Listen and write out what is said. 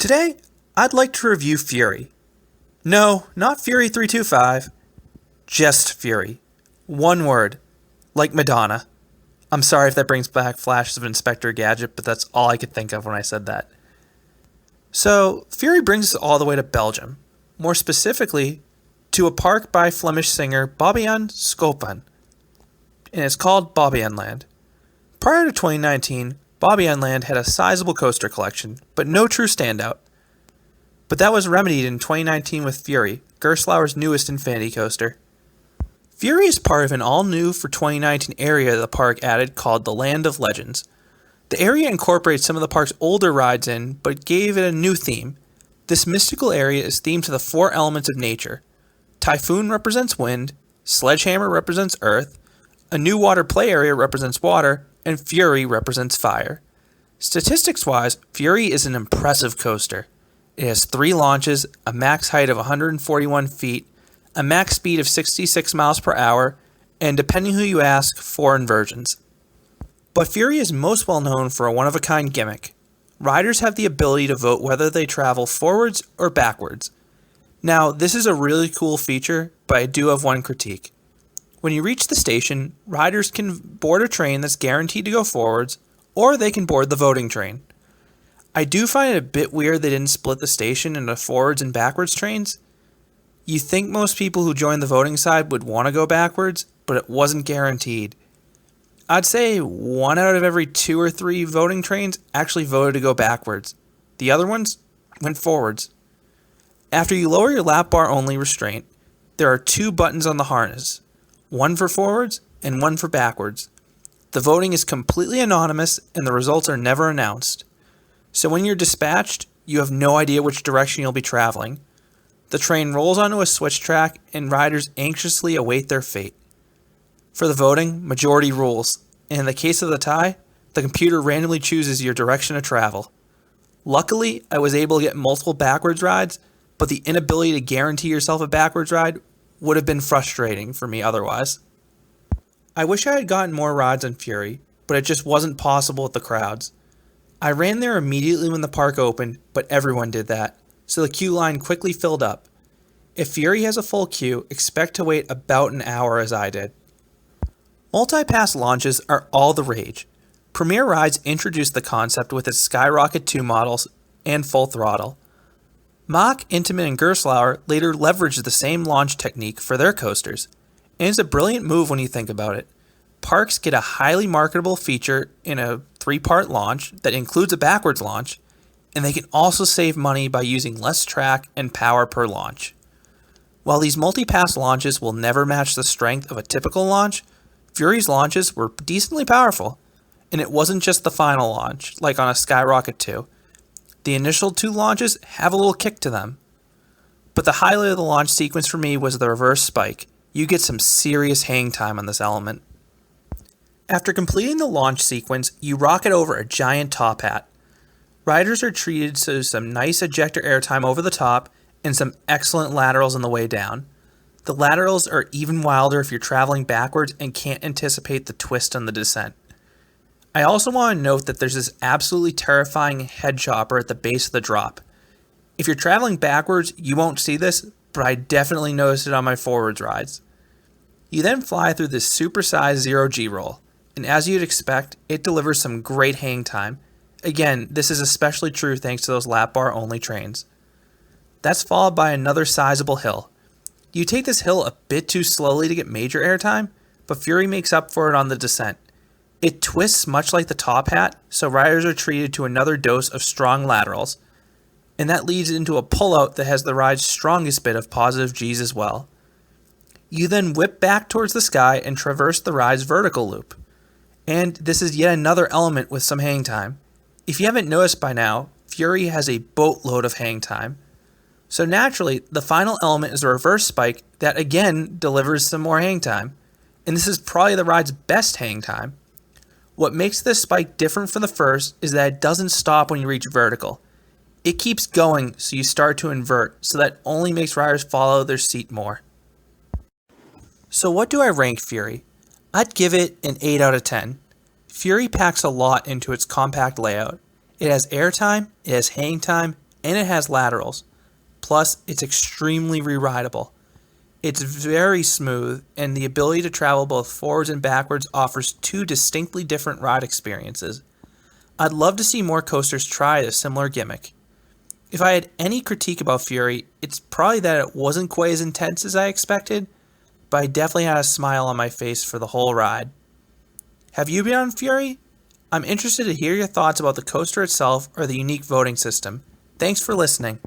Today, I'd like to review Fury. No, not Fury 325. Just Fury. One word. Like Madonna. I'm sorry if that brings back flashes of Inspector Gadget, but that's all I could think of when I said that. So, Fury brings us all the way to Belgium. More specifically, to a park by Flemish singer Bobbejaanland, and it's called Bobbejaanland. Prior to 2019, Bobbejaanland had a sizable coaster collection, but no true standout. But that was remedied in 2019 with Fury, Gerstlauer's newest Infinity coaster. Fury is part of an all-new for 2019 area the park added called the Land of Legends. The area incorporates some of the park's older rides in, but gave it a new theme. This mystical area is themed to the four elements of nature. Typhoon represents wind, Sledgehammer represents earth, a new water play area represents water, and Fury represents fire. Statistics-wise, Fury is an impressive coaster. It has 3 launches, a max height of 141 feet, a max speed of 66 miles per hour, and depending who you ask, 4 inversions. But Fury is most well known for a one-of-a-kind gimmick. Riders have the ability to vote whether they travel forwards or backwards. Now, this is a really cool feature, but I do have one critique. When you reach the station, riders can board a train that's guaranteed to go forwards, or they can board the voting train. I do find it a bit weird they didn't split the station into forwards and backwards trains. You think most people who join the voting side would want to go backwards, but it wasn't guaranteed. I'd say 1 out of every 2 or 3 voting trains actually voted to go backwards. The other ones went forwards. After you lower your lap bar only restraint, there are 2 buttons on the harness. One for forwards and one for backwards. The voting is completely anonymous and the results are never announced. So when you're dispatched, you have no idea which direction you'll be traveling. The train rolls onto a switch track and riders anxiously await their fate. For the voting, majority rules, and in the case of the tie, the computer randomly chooses your direction of travel. Luckily, I was able to get multiple backwards rides, but the inability to guarantee yourself a backwards ride would have been frustrating for me otherwise. I wish I had gotten more rides on Fury, but it just wasn't possible with the crowds. I ran there immediately when the park opened, but everyone did that, so the queue line quickly filled up. If Fury has a full queue, expect to wait about an hour as I did. Multi-pass launches are all the rage. Premier Rides introduced the concept with its Skyrocket 2 models and Full Throttle. Mach, Intamin, and Gerstlauer later leveraged the same launch technique for their coasters, and it's a brilliant move when you think about it. Parks get a highly marketable feature in a 3-part launch that includes a backwards launch, and they can also save money by using less track and power per launch. While these multi-pass launches will never match the strength of a typical launch, Fury's launches were decently powerful, and it wasn't just the final launch, like on a Skyrocket 2. The initial 2 launches have a little kick to them. But the highlight of the launch sequence for me was the reverse spike. You get some serious hang time on this element. After completing the launch sequence, you rocket over a giant top hat. Riders are treated to some nice ejector airtime over the top and some excellent laterals on the way down. The laterals are even wilder if you're traveling backwards and can't anticipate the twist on the descent. I also want to note that there's this absolutely terrifying head chopper at the base of the drop. If you're traveling backwards, you won't see this, but I definitely noticed it on my forwards rides. You then fly through this supersized 0G roll, and as you'd expect, it delivers some great hang time. Again, this is especially true thanks to those lap bar only trains. That's followed by another sizable hill. You take this hill a bit too slowly to get major airtime, but Fury makes up for it on the descent. It twists much like the top hat, so riders are treated to another dose of strong laterals, and that leads into a pullout that has the ride's strongest bit of positive G's as well. You then whip back towards the sky and traverse the ride's vertical loop. And this is yet another element with some hang time. If you haven't noticed by now, Fury has a boatload of hang time. So naturally, the final element is a reverse spike that again delivers some more hang time. And this is probably the ride's best hang time. What makes this spike different from the first is that it doesn't stop when you reach vertical. It keeps going so you start to invert, so that only makes riders follow their seat more. So what do I rank Fury? I'd give it an 8 out of 10. Fury packs a lot into its compact layout. It has airtime, it has hang time, and it has laterals. Plus, it's extremely re-rideable. It's very smooth, and the ability to travel both forwards and backwards offers two distinctly different ride experiences. I'd love to see more coasters try a similar gimmick. If I had any critique about Fury, it's probably that it wasn't quite as intense as I expected, but I definitely had a smile on my face for the whole ride. Have you been on Fury? I'm interested to hear your thoughts about the coaster itself or the unique voting system. Thanks for listening.